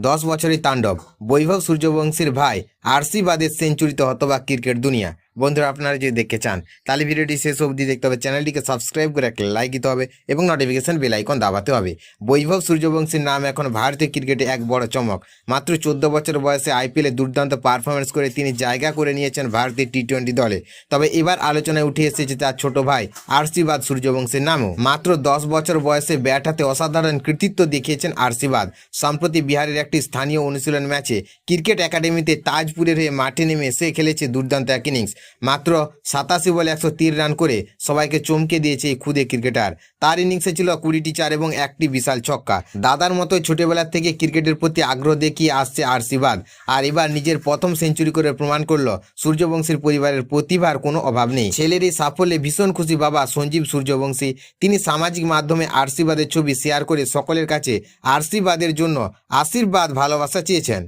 10 বছরের তাণ্ডব, বৈভব সূর্যবংশীর ভাই আশীর্বাদের সেঞ্চুরিতে হতবাক ক্রিকেট দুনিয়া। বন্ধুরা, আপনারা যদি দেখতে চান তাহলে ভিডিওটি শেষ অবধি দেখতে হবে, চ্যানেলটিকে সাবস্ক্রাইব করে একটা লাইক দিতে হবে এবং নোটিফিকেশন বেল আইকন দাবাতে হবে। বৈভব সূর্যবংশীর নাম এখন ভারতীয় ক্রিকেটে এক বড় চমক। মাত্র 14 বছর বয়সে আইপিএলে দুর্দান্ত পারফরমেন্স করে তিনি জায়গা করে নিয়েছেন ভারতের টি-20 দলে। তবে এবার আলোচনায় উঠে এসেছে তার ছোট ভাই আশীর্বাদ সূর্যবংশীর নামও। মাত্র 10 বছর বয়সে ব্যাট হাতে অসাধারণ কৃতিত্ব দেখিয়েছেন আশীর্বাদ। সম্প্রতি বিহারের একটি স্থানীয় অনুশীলন ম্যাচে ক্রিকেট একাডেমিতে তাজপুরের হয়ে মাঠে নেমে সে খেলেছে দুর্দান্ত এক ইনিংস। মাত্র 87 বলে 103 রান করে সবাইকে চমকে দিয়েছে এই খুদে ক্রিকেটার। তার ইনিংসে ছিল 20টি চার এবং একটি বিশাল ছক্কা। দাদার মতোই ছোটবেলা থেকে ক্রিকেটের প্রতি আগ্রহ দেখিয়ে আসছে আশীর্বাদ, আর এবার নিজের প্রথম সেঞ্চুরি করে প্রমাণ করলো সূর্যবংশীর পরিবারের প্রতিভার কোনো অভাব নেই। ছেলের এই সাফল্যে ভীষণ খুশি বাবা সঞ্জীব সূর্যবংশী। তিনি সামাজিক মাধ্যমে আশীর্বাদের ছবি শেয়ার করে সকলের কাছে আশীর্বাদের জন্য আশীর্বাদ ভালোবাসা চেয়েছেন।